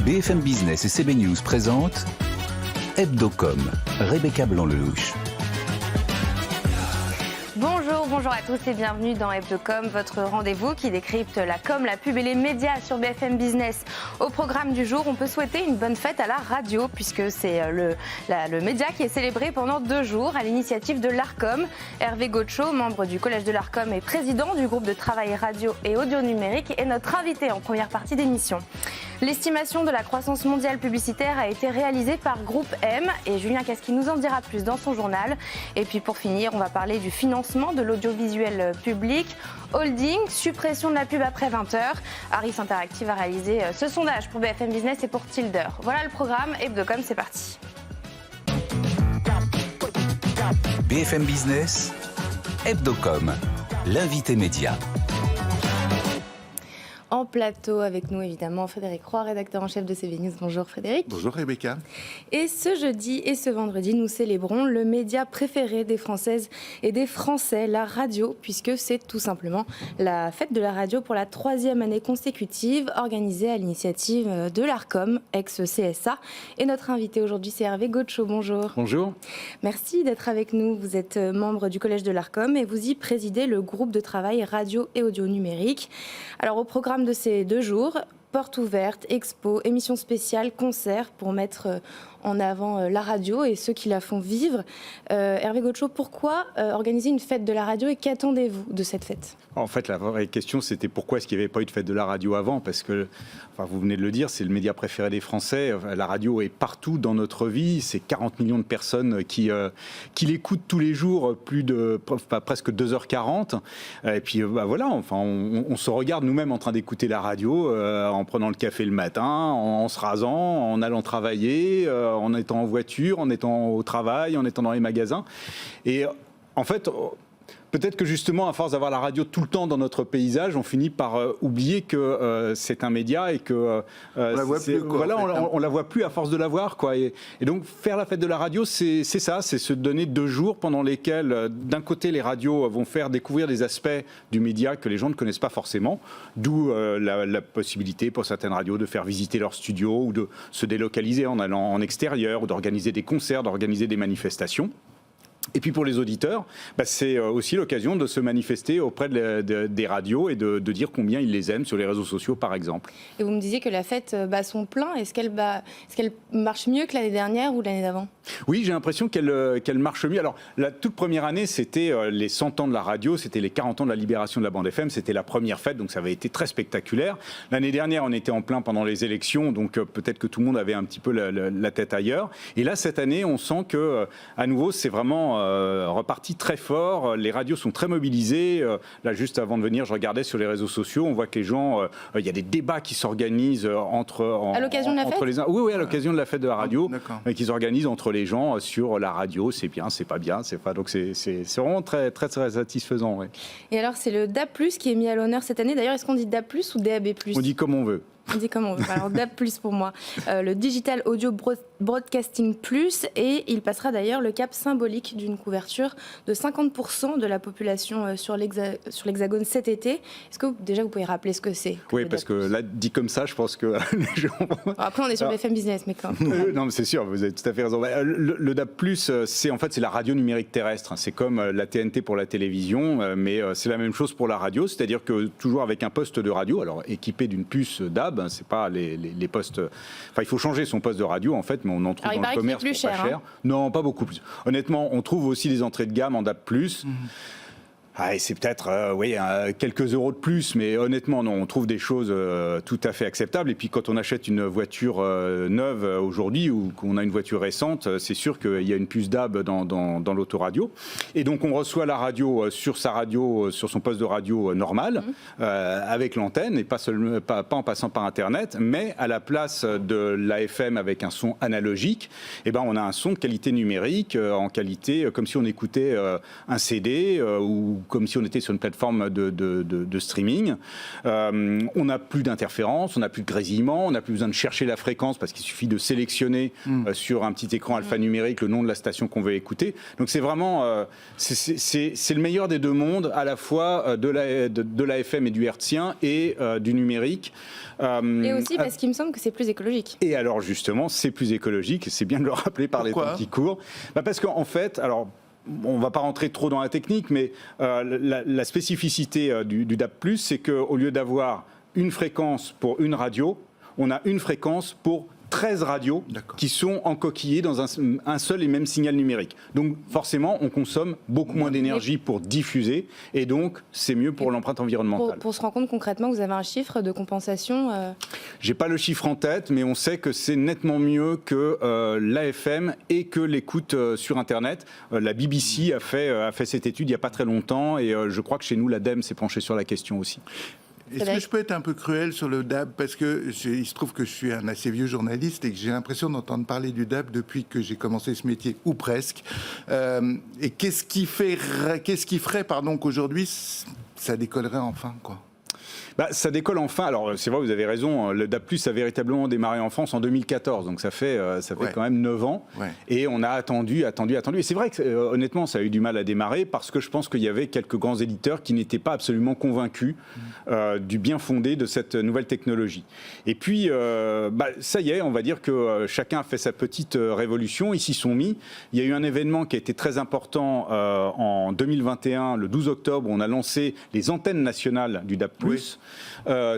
BFM Business et CB News présentent Hebdocom, Rebecca Blanc-Lelouch. Bonjour à tous et bienvenue dans Hebdocom, votre rendez-vous qui décrypte la com, la pub et les médias sur BFM Business. Au programme du jour, on peut souhaiter une bonne fête à la radio puisque c'est le média qui est célébré pendant 2 jours à l'initiative de l'Arcom. Hervé Gaucho, membre du collège de l'Arcom et président du groupe de travail radio et audio numérique, est notre invité en première partie d'émission. L'estimation de la croissance mondiale publicitaire a été réalisée par Groupe M et Julien Casqui nous en dira plus dans son journal. Et puis pour finir, on va parler du financement de l'audiovisuel public, holding, suppression de la pub après 20h. Harris Interactive a réalisé ce sondage pour BFM Business et pour Tilder. Voilà le programme, Hebdocom, c'est parti. BFM Business, Hebdocom, l'invité média. En plateau avec nous, évidemment, Frédéric Roy, rédacteur en chef de CB News. Bonjour Frédéric. Bonjour Rebecca. Et ce jeudi et ce vendredi, nous célébrons le média préféré des Françaises et des Français, la radio, puisque c'est tout simplement la fête de la radio pour la 3e année consécutive, organisée à l'initiative de l'Arcom, ex-CSA. Et notre invité aujourd'hui, c'est Hervé Gaucho. Bonjour. Bonjour. Merci d'être avec nous. Vous êtes membre du collège de l'Arcom et vous y présidez le groupe de travail radio et audio numérique. Alors, au programme de ces 2 jours, portes ouvertes, expos, émissions spéciales, concerts pour mettre en avant la radio et ceux qui la font vivre. Hervé Gaucho, pourquoi organiser une fête de la radio et qu'attendez-vous de cette fête ? En fait, la vraie question, c'était pourquoi est-ce qu'il n'y avait pas eu de fête de la radio avant ? Parce que, enfin, vous venez de le dire, c'est le média préféré des Français. La radio est partout dans notre vie. C'est 40 millions de personnes qui l'écoutent tous les jours, presque 2h40. Et puis, voilà, enfin, on se regarde nous-mêmes en train d'écouter la radio, en prenant le café le matin, en se rasant, en allant travailler, en étant en voiture, en étant au travail, en étant dans les magasins. Et en fait, peut-être que justement, à force d'avoir la radio tout le temps dans notre paysage, on finit par oublier que c'est un média et que on la voit plus, quoi, voilà, en fait, on la voit plus à force de la voir, quoi. Et donc faire la fête de la radio, c'est ça, c'est se donner 2 jours pendant lesquels, d'un côté, les radios vont faire découvrir des aspects du média que les gens ne connaissent pas forcément, d'où la possibilité pour certaines radios de faire visiter leur studio ou de se délocaliser en allant en extérieur ou d'organiser des concerts, d'organiser des manifestations. Et puis pour les auditeurs, c'est aussi l'occasion de se manifester auprès des radios et de dire combien ils les aiment sur les réseaux sociaux, par exemple. Et vous me disiez que la fête bat son plein. Est-ce qu'elle marche mieux que l'année dernière ou l'année d'avant ? Oui, j'ai l'impression qu'elle marche mieux. Alors, la toute première année, c'était les 100 ans de la radio, c'était les 40 ans de la libération de la bande FM, c'était la première fête, donc ça avait été très spectaculaire. L'année dernière, on était en plein pendant les élections, donc peut-être que tout le monde avait un petit peu la tête ailleurs. Et là, cette année, on sent que, à nouveau, c'est vraiment reparti très fort. Les radios sont très mobilisées. Là, juste avant de venir, je regardais sur les réseaux sociaux. On voit que les gens, il y a des débats qui s'organisent à l'occasion de la fête. Oui, à l'occasion de la fête de la radio, qui s'organisent entre les gens sur la radio. C'est bien, c'est pas bien, c'est pas. Donc c'est vraiment très, très, très satisfaisant. Ouais. Et alors, c'est le DAB+ qui est mis à l'honneur cette année. D'ailleurs, est-ce qu'on dit DAB+ ou DAB+? On dit comme on veut. On dit comme on veut. Alors DAB+ pour moi, le Digital Audio Broadcasting Plus, et il passera d'ailleurs le cap symbolique d'une couverture de 50% de la population sur l'Hexagone cet été. Est-ce que déjà vous pouvez rappeler ce que c'est ? Oui, parce que là, dit comme ça, je pense que les gens... Après, on est sur BFM Business, mais quand même. Non, mais c'est sûr, vous avez tout à fait raison. Le DAB+, c'est la radio numérique terrestre. C'est comme la TNT pour la télévision, mais c'est la même chose pour la radio, c'est-à-dire que toujours avec un poste de radio, alors équipé d'une puce DAB, c'est pas les postes. Enfin, il faut changer son poste de radio en fait, mais on en trouve dans le commerce pour pas cher. Non, pas beaucoup plus. Honnêtement, on trouve aussi des entrées de gamme en DAB+. Et c'est peut-être quelques euros de plus, mais honnêtement, non, on trouve des choses tout à fait acceptables. Et puis quand on achète une voiture neuve aujourd'hui ou qu'on a une voiture récente, c'est sûr qu'il y a une puce DAB dans l'autoradio. Et donc on reçoit la radio sur sa radio, sur son poste de radio normal, avec l'antenne, et pas en passant par Internet, mais à la place de l'AFM avec un son analogique, on a un son de qualité numérique, en qualité comme si on écoutait un CD ou comme si on était sur une plateforme de streaming. On n'a plus d'interférences, on n'a plus de grésillement, on n'a plus besoin de chercher la fréquence parce qu'il suffit de sélectionner sur un petit écran alphanumérique le nom de la station qu'on veut écouter. Donc c'est vraiment c'est le meilleur des deux mondes, à la fois de la FM et du hertzien et du numérique. Et aussi parce qu'il me semble que c'est plus écologique. Et alors justement, c'est plus écologique, c'est bien de le rappeler par Pourquoi ? les temps qui courent. Parce qu'en fait, alors on ne va pas rentrer trop dans la technique, mais la spécificité du DAB+, c'est qu'au lieu d'avoir une fréquence pour une radio, on a une fréquence pour 13 radios qui sont encoquillées dans un seul et même signal numérique. Donc forcément, on consomme beaucoup moins d'énergie pour diffuser et donc c'est mieux pour l'empreinte environnementale. Pour se rendre compte concrètement, vous avez un chiffre de compensation J'ai pas le chiffre en tête, mais on sait que c'est nettement mieux que l'AFM et que l'écoute sur Internet. La BBC a fait cette étude il n'y a pas très longtemps et je crois que chez nous, l'ADEME s'est penché sur la question aussi. Est-ce que je peux être un peu cruel sur le DAB ? Parce que il se trouve que je suis un assez vieux journaliste et que j'ai l'impression d'entendre parler du DAB depuis que j'ai commencé ce métier, ou presque. Et qu'est-ce qui ferait qu'aujourd'hui, ça décollerait enfin, quoi ? Ça décolle enfin. Alors, c'est vrai, vous avez raison. Le DAB+, a véritablement démarré en France en 2014. Donc, ça fait quand même 9 ans. Ouais. Et on a attendu. Et c'est vrai que, honnêtement, ça a eu du mal à démarrer parce que je pense qu'il y avait quelques grands éditeurs qui n'étaient pas absolument convaincus du bien fondé de cette nouvelle technologie. Et puis, ça y est, on va dire que chacun a fait sa petite révolution. Ils s'y sont mis. Il y a eu un événement qui a été très important en 2021, le 12 octobre, où on a lancé les antennes nationales du DAB+. Oui.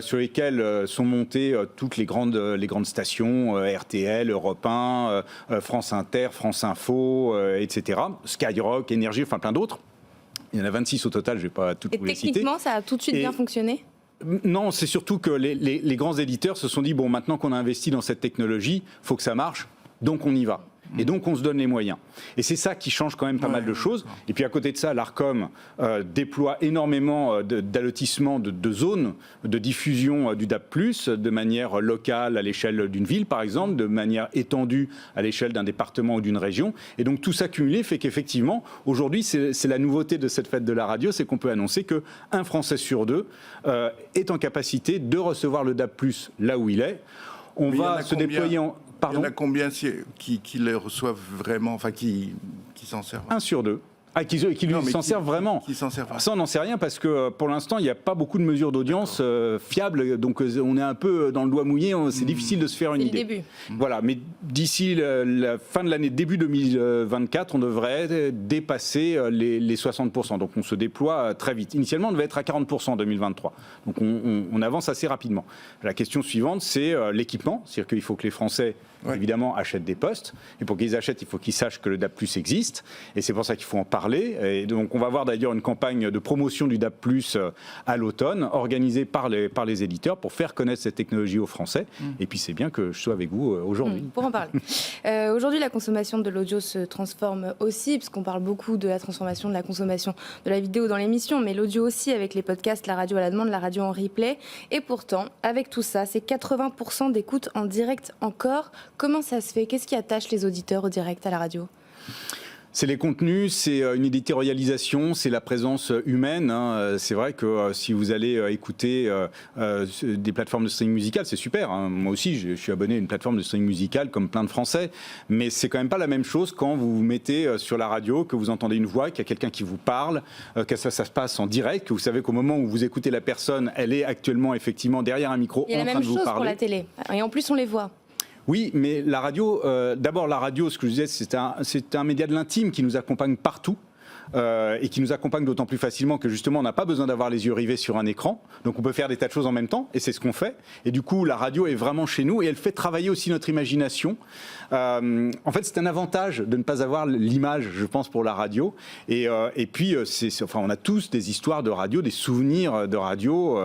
Sur lesquelles sont montées toutes les grandes stations, RTL, Europe 1, France Inter, France Info, etc. Skyrock, Énergie, enfin plein d'autres. Il y en a 26 au total, je ne vais pas toutes vous les citer. Et techniquement, ça a tout de suite bien fonctionné ? Non, c'est surtout que les grands éditeurs se sont dit, bon, maintenant qu'on a investi dans cette technologie, il faut que ça marche, donc on y va. Et donc, on se donne les moyens. Et c'est ça qui change quand même pas mal de choses. Et puis, à côté de ça, l'ARCOM déploie énormément d'allotissements de zones de diffusion du DAB+, de manière locale à l'échelle d'une ville, par exemple, de manière étendue à l'échelle d'un département ou d'une région. Et donc, tout ça cumulé fait qu'effectivement, aujourd'hui, c'est la nouveauté de cette fête de la radio, c'est qu'on peut annoncer qu'un Français sur deux est en capacité de recevoir le DAB+, là où il est. On va se déployer en... Pardon ? Il y en a combien qui le reçoivent vraiment, enfin qui s'en servent ? 1 sur 2. Qui s'en servent vraiment. Qui s'en servent. Ça, on n'en sait rien parce que pour l'instant, il n'y a pas beaucoup de mesures d'audience fiables. Donc, on est un peu dans le doigt mouillé. C'est difficile de se faire une idée. C'est le début. Voilà. Mais d'ici la fin de l'année, début 2024, on devrait dépasser les 60%. Donc, on se déploie très vite. Initialement, on devait être à 40% en 2023. Donc, on avance assez rapidement. La question suivante, c'est l'équipement. C'est-à-dire qu'il faut que les Français, évidemment, achètent des postes. Et pour qu'ils achètent, il faut qu'ils sachent que le DAB+ existe. Et c'est pour ça qu'il faut en parler. Et donc, on va avoir d'ailleurs une campagne de promotion du DAB+ à l'automne, organisée par les éditeurs pour faire connaître cette technologie aux Français. Et puis, c'est bien que je sois avec vous aujourd'hui. Pour en parler. Aujourd'hui, la consommation de l'audio se transforme aussi, parce qu'on parle beaucoup de la transformation de la consommation de la vidéo dans l'émission, mais l'audio aussi, avec les podcasts, la radio à la demande, la radio en replay. Et pourtant, avec tout ça, c'est 80% d'écoute en direct encore. Comment ça se fait ? Qu'est-ce qui attache les auditeurs au direct à la radio ? C'est les contenus, c'est une éditorialisation, c'est la présence humaine. C'est vrai que si vous allez écouter des plateformes de streaming musical, c'est super. Moi aussi, je suis abonné à une plateforme de streaming musical comme plein de Français. Mais c'est quand même pas la même chose quand vous vous mettez sur la radio, que vous entendez une voix, qu'il y a quelqu'un qui vous parle, que ça se passe en direct, que vous savez qu'au moment où vous écoutez la personne, elle est actuellement effectivement derrière un micro en train de vous parler. Il y a la même chose pour la télé. Et en plus, on les voit. Oui, mais la radio, d'abord la radio, ce que je disais, c'est un média de l'intime qui nous accompagne partout. Et qui nous accompagne d'autant plus facilement que justement on n'a pas besoin d'avoir les yeux rivés sur un écran, donc on peut faire des tas de choses en même temps et c'est ce qu'on fait, et du coup la radio est vraiment chez nous et elle fait travailler aussi notre imagination. En fait c'est un avantage de ne pas avoir l'image, je pense, pour la radio, et puis on a tous des histoires de radio, des souvenirs de radio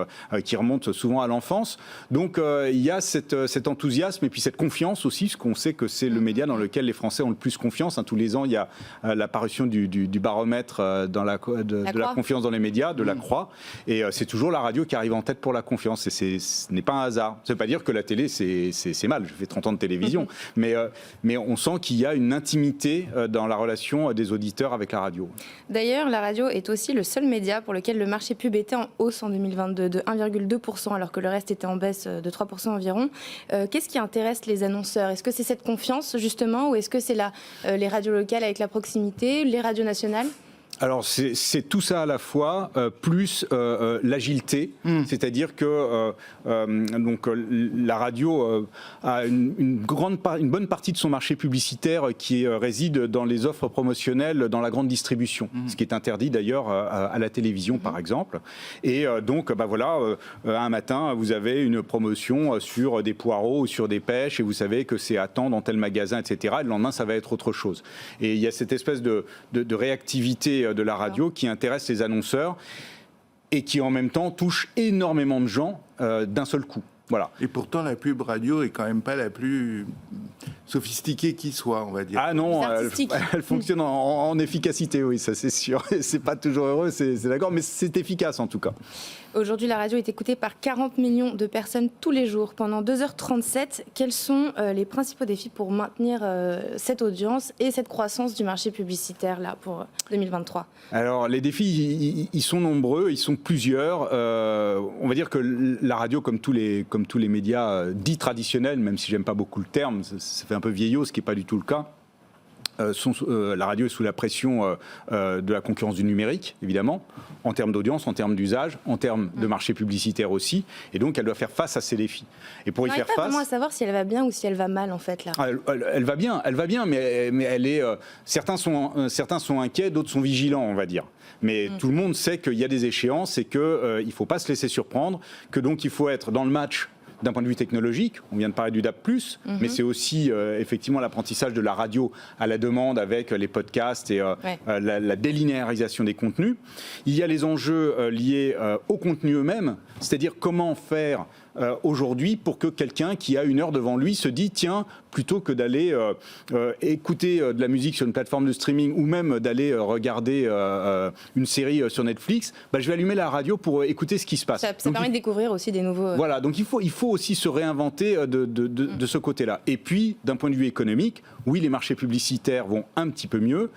qui remontent souvent à l'enfance, donc il y a cet enthousiasme et puis cette confiance aussi, parce qu'on sait que c'est le média dans lequel les Français ont le plus confiance. Tous les ans il y a l'apparition du baromètre baromètre de la confiance dans les médias, de la Croix, et c'est toujours la radio qui arrive en tête pour la confiance, et ce n'est pas un hasard. Ça ne veut pas dire que la télé, c'est mal, je fais 30 ans de télévision, mais on sent qu'il y a une intimité dans la relation des auditeurs avec la radio. D'ailleurs, la radio est aussi le seul média pour lequel le marché pub était en hausse en 2022 de 1,2%, alors que le reste était en baisse de 3% environ. Qu'est-ce qui intéresse les annonceurs? Est-ce que c'est cette confiance, justement, ou est-ce que c'est les radios locales avec la proximité, les radios nationales? Alors c'est tout ça à la fois, plus l'agilité, c'est-à-dire que donc, la radio a une bonne partie de son marché publicitaire qui réside dans les offres promotionnelles dans la grande distribution, ce qui est interdit d'ailleurs à la télévision par exemple. Et donc voilà, un matin vous avez une promotion sur des poireaux ou sur des pêches et vous savez que c'est à temps dans tel magasin, etc. Et le lendemain ça va être autre chose. Et il y a cette espèce de réactivité de la radio qui intéresse les annonceurs et qui en même temps touche énormément de gens d'un seul coup. Voilà. Et pourtant, la pub radio est quand même pas la plus sophistiquée qui soit, on va dire. Ah non, elle fonctionne en efficacité, oui, ça c'est sûr. C'est pas toujours heureux, c'est d'accord, mais c'est efficace en tout cas. Aujourd'hui, la radio est écoutée par 40 millions de personnes tous les jours, pendant 2h37. Quels sont les principaux défis pour maintenir cette audience et cette croissance du marché publicitaire là, pour 2023 ? Alors, les défis, ils sont nombreux, ils sont plusieurs. On va dire que la radio, comme tous les médias dits traditionnels, même si j'aime pas beaucoup le terme, ça fait un peu vieillot, ce qui n'est pas du tout le cas. La radio est sous la pression de la concurrence du numérique, évidemment, en termes d'audience, en termes d'usage, en termes de marché publicitaire aussi, et donc elle doit faire face à ces défis. Et pour y faire face, comment savoir si elle va bien ou si elle va mal en fait là. Elle va bien, mais elle est. Certains sont inquiets, d'autres sont vigilants, on va dire. Mais tout le monde sait qu'il y a des échéances et qu'il ne faut pas se laisser surprendre, que donc il faut être dans le match. D'un point de vue technologique, on vient de parler du DAB+, mais c'est aussi effectivement l'apprentissage de la radio à la demande avec les podcasts et la délinéarisation des contenus. Il y a les enjeux liés aux contenus eux-mêmes, c'est-à-dire comment faire aujourd'hui pour que quelqu'un qui a une heure devant lui se dit tiens, plutôt que d'aller écouter de la musique sur une plateforme de streaming ou même d'aller regarder une série sur Netflix, je vais allumer la radio pour écouter ce qui se passe. Ça permet de découvrir aussi des nouveaux... Voilà, donc il faut aussi se réinventer de ce côté-là. Et puis, d'un point de vue économique, oui, les marchés publicitaires vont un petit peu mieux.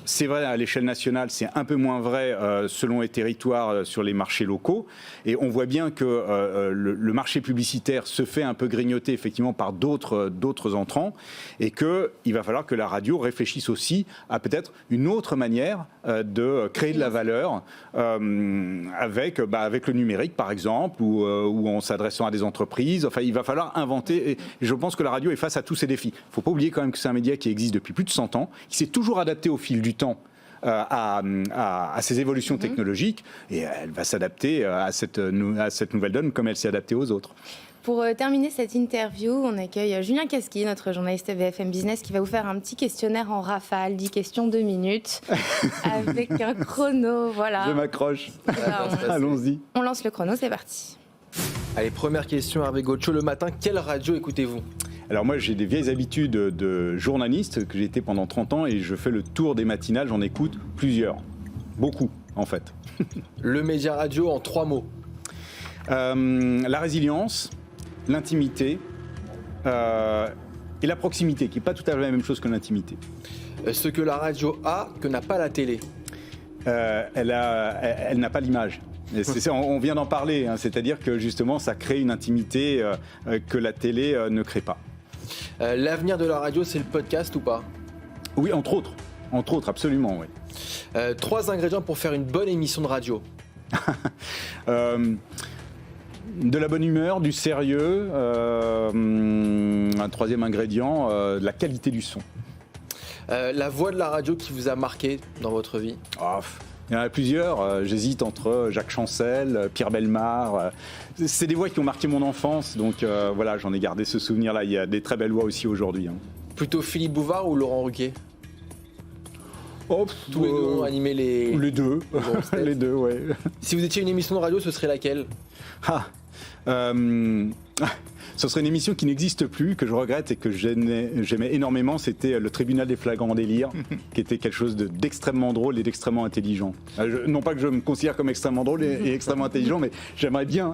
C'est vrai à l'échelle nationale, c'est un peu moins vrai selon les territoires sur les marchés locaux. Et on voit bien que le marché publicitaire se fait un peu grignoter effectivement par d'autres entrants et qu'il va falloir que la radio réfléchisse aussi à peut-être une autre manière de créer de la valeur avec le numérique par exemple ou en s'adressant à des entreprises. Enfin, il va falloir inventer et je pense que la radio est face à tous ces défis. Il ne faut pas oublier quand même que c'est un média qui existe depuis plus de 100 ans, qui s'est toujours adapté au fil du temps à ces évolutions technologiques et elle va s'adapter à cette nouvelle donne comme elle s'est adaptée aux autres. Pour terminer cette interview, on accueille Julien Casqui, notre journaliste BFM Business, qui va vous faire un petit questionnaire en rafale, 10 questions, 2 minutes, avec un chrono, voilà. Je m'accroche. Allons-y. On lance le chrono, c'est parti. Allez, première question, Hervé Gocho, le matin, quelle radio écoutez-vous ? Alors moi j'ai des vieilles habitudes de journaliste que j'ai été pendant 30 ans et je fais le tour des matinales, j'en écoute plusieurs, beaucoup en fait. Le média radio en 3 mots. La résilience, l'intimité et la proximité, qui n'est pas tout à fait la même chose que l'intimité. Ce que la radio a, que n'a pas la télé. Elle n'a pas l'image. On vient d'en parler, hein, c'est-à-dire que justement ça crée une intimité que la télé ne crée pas. L'avenir de la radio, c'est le podcast ou pas ? Oui, entre autres, absolument, oui. 3 ingrédients pour faire une bonne émission de radio. De la bonne humeur, du sérieux, un troisième ingrédient, de la qualité du son. La voix de la radio qui vous a marqué dans votre vie ? Il y en a plusieurs, j'hésite entre Jacques Chancel, Pierre Bellemare. C'est des voix qui ont marqué mon enfance, donc voilà, j'en ai gardé ce souvenir-là. Il y a des très belles voix aussi aujourd'hui. Hein. Plutôt Philippe Bouvard ou Laurent Ruquier ? Tous les deux ont animé Les deux. grosses têtes. Les deux, ouais. Si vous étiez une émission de radio, ce serait laquelle? Ce serait une émission qui n'existe plus, que je regrette et que j'aimais énormément. C'était le Tribunal des flagrants délires, qui était quelque chose d'extrêmement drôle et d'extrêmement intelligent. Non pas que je me considère comme extrêmement drôle et extrêmement intelligent, mais j'aimerais bien.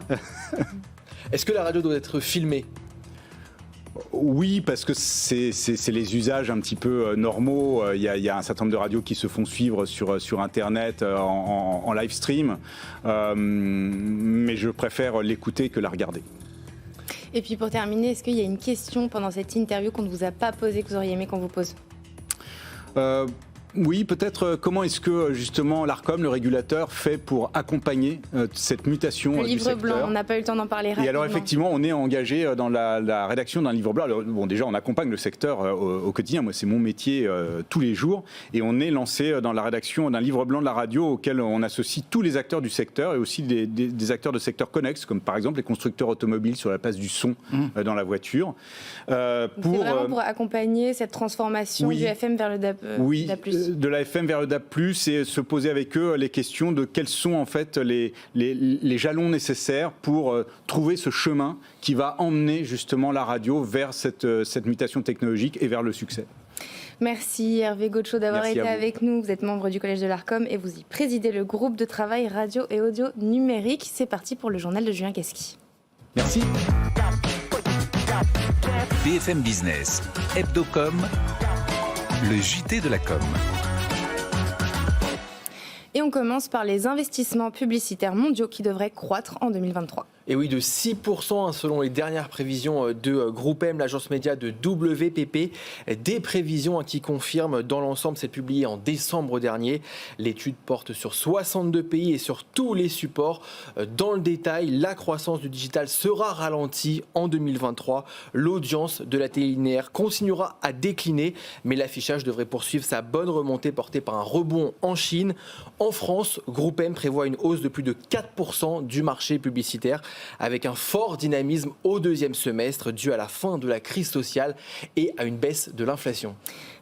Est-ce que la radio doit être filmée? Oui, parce que c'est les usages un petit peu normaux. Il y a un certain nombre de radios qui se font suivre sur Internet en live stream. Mais je préfère l'écouter que la regarder. Et puis pour terminer, est-ce qu'il y a une question pendant cette interview qu'on ne vous a pas posée, que vous auriez aimé qu'on vous pose? Oui, peut-être comment est-ce que justement l'Arcom, le régulateur, fait pour accompagner cette mutation Le du livre secteur. blanc, on n'a pas eu le temps d'en parler rapidement. Et alors effectivement, on est engagé dans la rédaction d'un livre blanc. Alors, bon, déjà, on accompagne le secteur au quotidien. Moi, c'est mon métier tous les jours. Et on est lancé dans la rédaction d'un livre blanc de la radio auquel on associe tous les acteurs du secteur et aussi des acteurs de secteurs connexes, comme par exemple les constructeurs automobiles sur la place du son dans la voiture. C'est vraiment pour accompagner cette transformation du FM vers le DAB+. De la FM vers le DAB+, et se poser avec eux les questions de quels sont en fait les jalons nécessaires pour trouver ce chemin qui va emmener justement la radio vers cette mutation technologique et vers le succès. Merci Hervé Gaucho d'avoir été avec nous. Vous êtes membre du Collège de l'Arcom et vous y présidez le groupe de travail radio et audio numérique. C'est parti pour le journal de Julien Casqui. Merci. BFM Business, Hebdocom, le JT de la com. Et on commence par les investissements publicitaires mondiaux qui devraient croître en 2023. Et oui, de 6% selon les dernières prévisions de GroupM, l'agence média de WPP. Des prévisions qui confirment dans l'ensemble, c'est publié en décembre dernier. L'étude porte sur 62 pays et sur tous les supports. Dans le détail, la croissance du digital sera ralentie en 2023. L'audience de la télé linéaire continuera à décliner, mais l'affichage devrait poursuivre sa bonne remontée portée par un rebond en Chine. En France, GroupM prévoit une hausse de plus de 4% du marché publicitaire, avec un fort dynamisme au deuxième semestre dû à la fin de la crise sociale et à une baisse de l'inflation.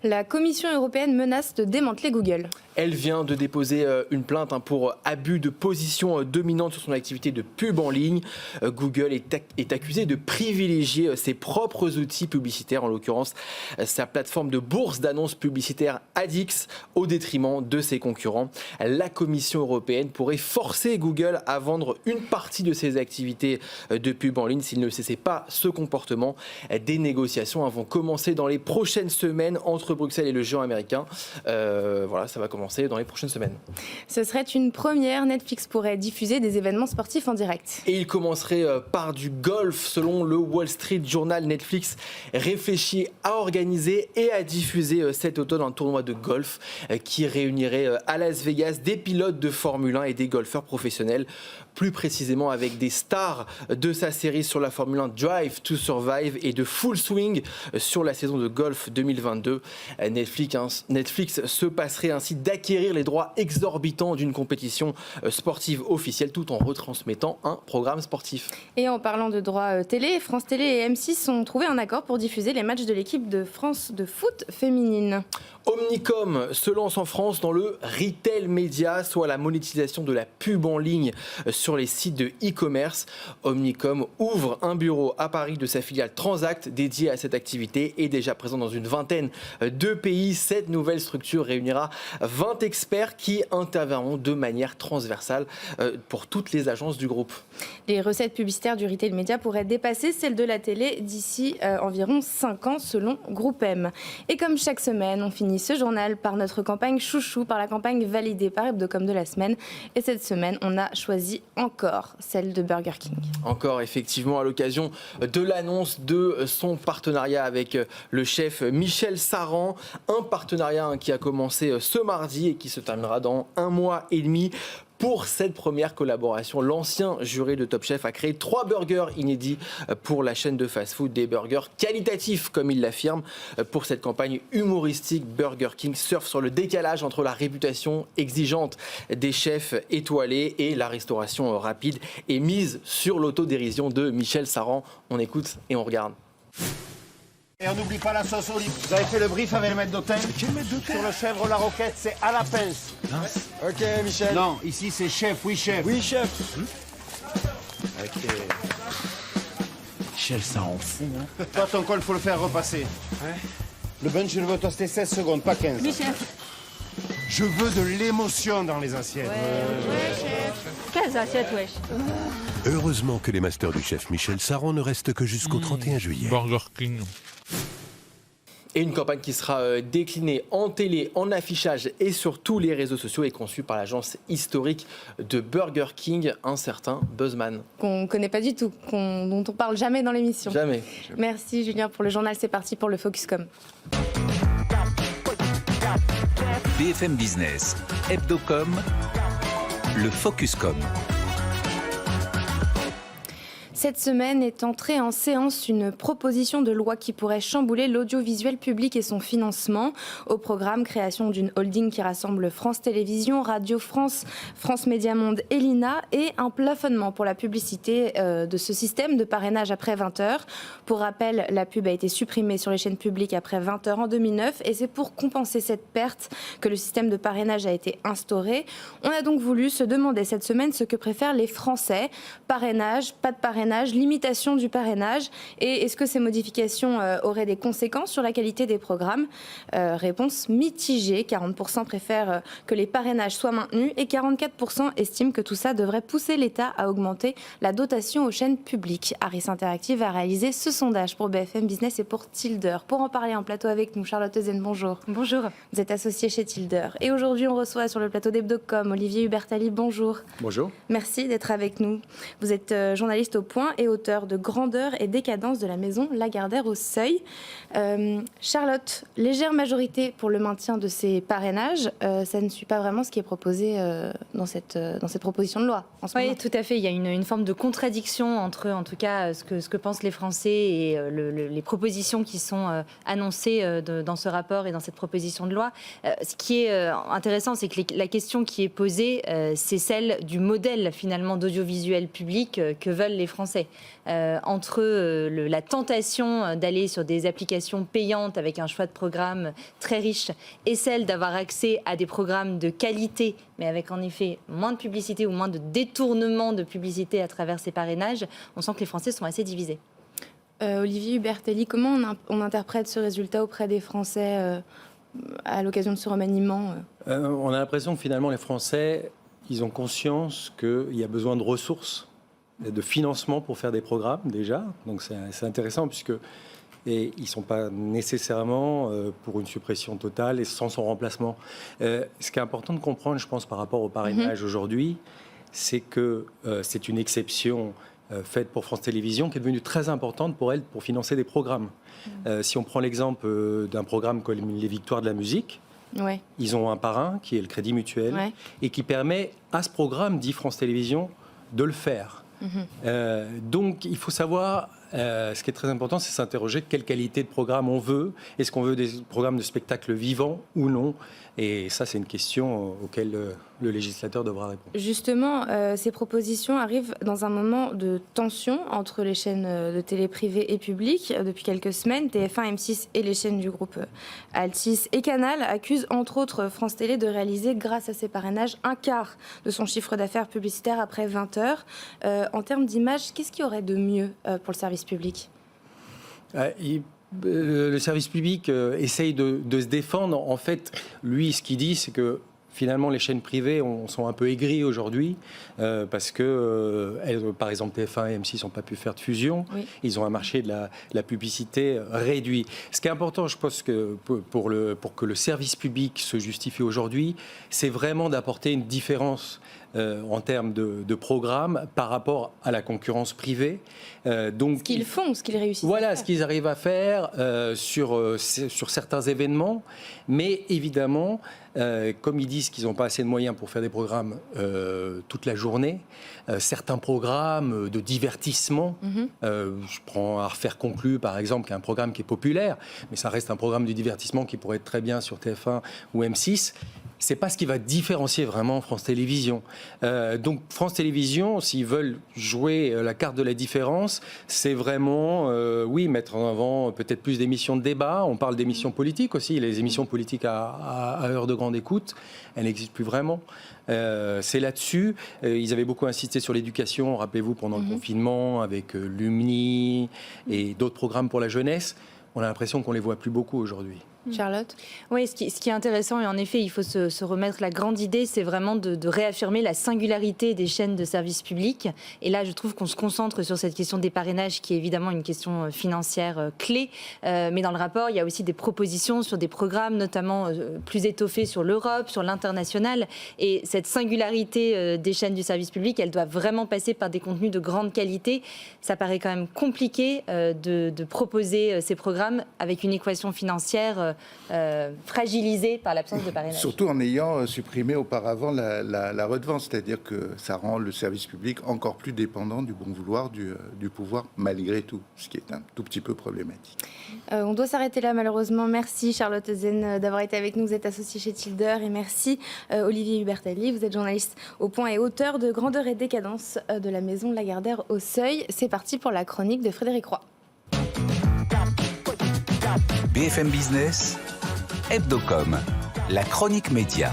La Commission européenne menace de démanteler Google. Elle vient de déposer une plainte pour abus de position dominante sur son activité de pub en ligne. Google est accusé de privilégier ses propres outils publicitaires, en l'occurrence sa plateforme de bourse d'annonces publicitaires AdX, au détriment de ses concurrents. La Commission européenne pourrait forcer Google à vendre une partie de ses activités de pub en ligne s'il ne cessait pas ce comportement. Des négociations vont commencer dans les prochaines semaines entre Bruxelles et le géant américain. Voilà, ça va commencer dans les prochaines semaines. Ce serait une première. Netflix pourrait diffuser des événements sportifs en direct. Et il commencerait par du golf. Selon le Wall Street Journal, Netflix réfléchit à organiser et à diffuser cet automne un tournoi de golf qui réunirait à Las Vegas des pilotes de Formule 1 et des golfeurs professionnels. Plus précisément avec des stars de sa série sur la Formule 1 Drive to Survive et de Full Swing sur la saison de golf 2022. Netflix se passerait ainsi d'acquérir les droits exorbitants d'une compétition sportive officielle tout en retransmettant un programme sportif. Et en parlant de droits télé, France Télé et M6 ont trouvé un accord pour diffuser les matchs de l'équipe de France de foot féminine. Omnicom se lance en France dans le retail média, soit la monétisation de la pub en ligne sur les sites de e-commerce. Omnicom ouvre un bureau à Paris de sa filiale Transact dédié à cette activité et déjà présent dans une vingtaine de pays. Cette nouvelle structure réunira 20 experts qui interviendront de manière transversale pour toutes les agences du groupe. Les recettes publicitaires du retail média pourraient dépasser celles de la télé d'ici environ 5 ans selon GroupM. Et comme chaque semaine, on finit ce journal par notre campagne chouchou, par la campagne validée par Hebdocom de la semaine. Et cette semaine, on a choisi encore celle de Burger King. Encore effectivement à l'occasion de l'annonce de son partenariat avec le chef Michel Saran. Un partenariat qui a commencé ce mardi et qui se terminera dans 1 mois et demi. Pour cette première collaboration, l'ancien juré de Top Chef a créé 3 burgers inédits pour la chaîne de fast-food, des burgers qualitatifs comme il l'affirme. Pour cette campagne humoristique, Burger King surfe sur le décalage entre la réputation exigeante des chefs étoilés et la restauration rapide et mise sur l'autodérision de Michel Saran. On écoute et on regarde. Et on n'oublie pas la sauce olive. Vous avez fait le brief avec le maître d'hôtel? Quel maître d'hôtel? Sur le chèvre la roquette, c'est à la pince. Ok, Michel. Non, ici c'est chef, oui chef. Oui, chef. Ok. Michel, ça en fout, hein. Toi, ton col, faut le faire repasser. Ouais. Le bunch, je le veux toaster 16 secondes, pas 15. Oui, chef. Je veux de l'émotion dans les assiettes. Ouais, chef. 15 assiettes, wesh. Heureusement que les masters du chef Michel Saran ne restent que jusqu'au 31 juillet. Burger King. Et une campagne qui sera déclinée en télé, en affichage et sur tous les réseaux sociaux est conçue par l'agence historique de Burger King, un certain Buzzman. Qu'on ne connaît pas du tout, dont on parle jamais dans l'émission. Jamais. Merci Julien pour le journal, c'est parti pour le Focuscom. BFM Business, Hebdocom, le Focuscom. Cette semaine est entrée en séance une proposition de loi qui pourrait chambouler l'audiovisuel public et son financement. Au programme, création d'une holding qui rassemble France Télévisions, Radio France, France Média Monde et l'INA et un plafonnement pour la publicité de ce système de parrainage après 20h. Pour rappel, la pub a été supprimée sur les chaînes publiques après 20h en 2009 et c'est pour compenser cette perte que le système de parrainage a été instauré. On a donc voulu se demander cette semaine ce que préfèrent les Français. Parrainage, pas de parrainage, limitation du parrainage et est-ce que ces modifications auraient des conséquences sur la qualité des programmes? Réponse mitigée, 40% préfèrent que les parrainages soient maintenus et 44% estiment que tout ça devrait pousser l'État à augmenter la dotation aux chaînes publiques. Harris Interactive a réalisé ce sondage pour BFM Business et pour Tilder. Pour en parler en plateau avec nous, Charlotte Ezen, bonjour. Bonjour. Vous êtes associée chez Tilder et aujourd'hui on reçoit sur le plateau d'Hebdocom Olivier Hubertali, bonjour. Bonjour. Merci d'être avec nous. Vous êtes journaliste au Point et auteur de Grandeur et décadence de la maison Lagardère au Seuil. Charlotte, légère majorité pour le maintien de ces parrainages, ça ne suit pas vraiment ce qui est proposé dans cette proposition de loi en ce moment. Oui, tout à fait. Il y a une forme de contradiction entre, en tout cas, ce que pensent les Français et les propositions qui sont annoncées dans ce rapport et dans cette proposition de loi. Ce qui est intéressant, c'est que la question qui est posée, c'est celle du modèle finalement d'audiovisuel public que veulent les Français. Entre la tentation d'aller sur des applications payantes avec un choix de programmes très riche et celle d'avoir accès à des programmes de qualité, mais avec en effet moins de publicité ou moins de détournement de publicité à travers ces parrainages, on sent que les Français sont assez divisés. Olivier Hubertali, comment on interprète ce résultat auprès des Français à l'occasion de ce remaniement On a l'impression que finalement les Français, ils ont conscience qu'il y a besoin de ressources, de financement pour faire des programmes déjà. Donc c'est intéressant puisque ils ne sont pas nécessairement pour une suppression totale et sans son remplacement. Ce qui est important de comprendre, je pense, par rapport au parrainage aujourd'hui, c'est que c'est une exception faite pour France Télévisions qui est devenue très importante pour elle pour financer des programmes. Si on prend l'exemple d'un programme comme les Victoires de la musique, ouais. Ils ont un parrain qui est le Crédit Mutuel et qui permet à ce programme, dit France Télévisions, de le faire. Donc il faut savoir, ce qui est très important, c'est s'interroger quelle qualité de programme on veut. Est-ce qu'on veut des programmes de spectacle vivant ou non? Et ça, c'est une question auquel le législateur devra répondre. Justement, ces propositions arrivent dans un moment de tension entre les chaînes de télé privées et publiques. Depuis quelques semaines, TF1, M6 et les chaînes du groupe Altice et Canal accusent entre autres France Télé de réaliser, grâce à ces parrainages, un quart de son chiffre d'affaires publicitaire après 20 heures. En termes d'image, qu'est-ce qu'il y aurait de mieux pour le service public? Le service public essaye de se défendre. En fait, lui, ce qu'il dit, c'est que finalement, les chaînes privées sont un peu aigries aujourd'hui parce que, par exemple, TF1 et M6 n'ont pas pu faire de fusion. Oui. Ils ont un marché de la publicité réduit. Ce qui est important, je pense, que pour que le service public se justifie aujourd'hui, c'est vraiment d'apporter une différence en termes de programme par rapport à la concurrence privée. Donc, ce qu'ils font, ce qu'ils réussissent. Voilà, ce qu'ils arrivent à faire sur certains événements. Mais évidemment, comme ils disent qu'ils n'ont pas assez de moyens pour faire des programmes toute la journée, certains programmes de divertissement, je prends à refaire conclu par exemple, qui est un programme qui est populaire, mais ça reste un programme de divertissement qui pourrait être très bien sur TF1 ou M6, c'est pas ce qui va différencier vraiment France Télévisions. Donc France Télévisions, s'ils veulent jouer la carte de la différence, c'est vraiment, mettre en avant peut-être plus d'émissions de débat. On parle d'émissions politiques aussi. Les émissions politiques à heure de grande écoute, elles n'existent plus vraiment. C'est là-dessus. Ils avaient beaucoup insisté sur l'éducation, rappelez-vous, pendant le confinement, avec Lumni et d'autres programmes pour la jeunesse. On a l'impression qu'on ne les voit plus beaucoup aujourd'hui. Charlotte ? Oui, ce qui est intéressant, et en effet, il faut se remettre la grande idée, c'est vraiment de réaffirmer la singularité des chaînes de service public. Et là, je trouve qu'on se concentre sur cette question des parrainages, qui est évidemment une question financière clé. Mais dans le rapport, il y a aussi des propositions sur des programmes, notamment plus étoffés sur l'Europe, sur l'international. Et cette singularité des chaînes du service public, elle doit vraiment passer par des contenus de grande qualité. Ça paraît quand même compliqué de proposer ces programmes avec une équation financière fragilisée par l'absence de parrainage. Surtout en ayant supprimé auparavant la redevance, c'est-à-dire que ça rend le service public encore plus dépendant du bon vouloir du pouvoir, malgré tout, ce qui est un tout petit peu problématique. On doit s'arrêter là, malheureusement. Merci Charlotte Ezen d'avoir été avec nous. Vous êtes associée chez Tilder. Et merci Olivier Hubertalli. Vous êtes journaliste au Point et auteur de Grandeur et décadence de la maison Lagardère au Seuil. C'est parti pour la chronique de Frédéric Roy. BFM Business, Hebdocom, la chronique média.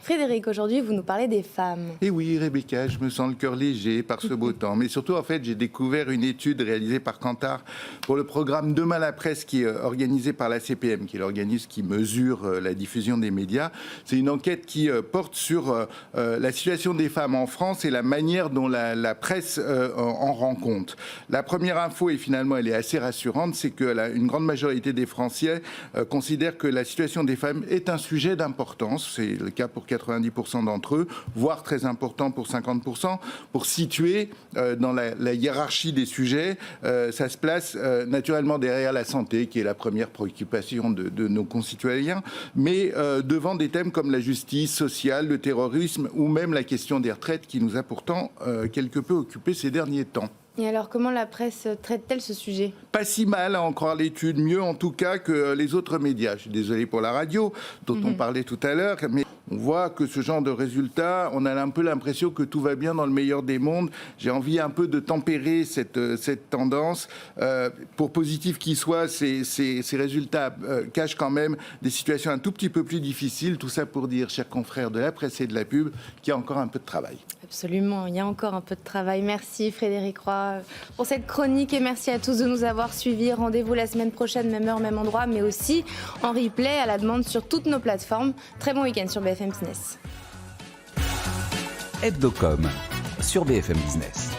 Frédéric, aujourd'hui, vous nous parlez des femmes. Et oui, Rebecca, je me sens le cœur léger par ce beau temps. Mais surtout, en fait, j'ai découvert une étude réalisée par Kantar pour le programme Demain la presse, qui est organisé par la CPM, qui est l'organisme qui mesure la diffusion des médias. C'est une enquête qui porte sur la situation des femmes en France et la manière dont la presse en rend compte. La première info, et finalement elle est assez rassurante, c'est que une grande majorité des Français considèrent que la situation des femmes est un sujet d'importance. C'est le cas pour 90% d'entre eux, voire très important pour 50%. Pour situer dans la hiérarchie des sujets, ça se place naturellement derrière la santé, qui est la première préoccupation de nos concitoyens, mais devant des thèmes comme la justice sociale, le terrorisme ou même la question des retraites, qui nous a pourtant quelque peu occupés ces derniers temps. Et alors, comment la presse traite-t-elle ce sujet ? Pas si mal, à en croire l'étude, mieux en tout cas que les autres médias. Je suis désolé pour la radio, dont on parlait tout à l'heure, mais on voit que ce genre de résultats, on a un peu l'impression que tout va bien dans le meilleur des mondes. J'ai envie un peu de tempérer cette tendance. Pour positif qu'il soit, ces résultats cachent quand même des situations un tout petit peu plus difficiles. Tout ça pour dire, chers confrères de la presse et de la pub, qu'il y a encore un peu de travail. Absolument, il y a encore un peu de travail. Merci Frédéric Roy pour cette chronique et merci à tous de nous avoir suivis. Rendez-vous la semaine prochaine, même heure, même endroit, mais aussi en replay à la demande sur toutes nos plateformes. Très bon week-end sur BFM Business. Hebdocom sur BFM Business.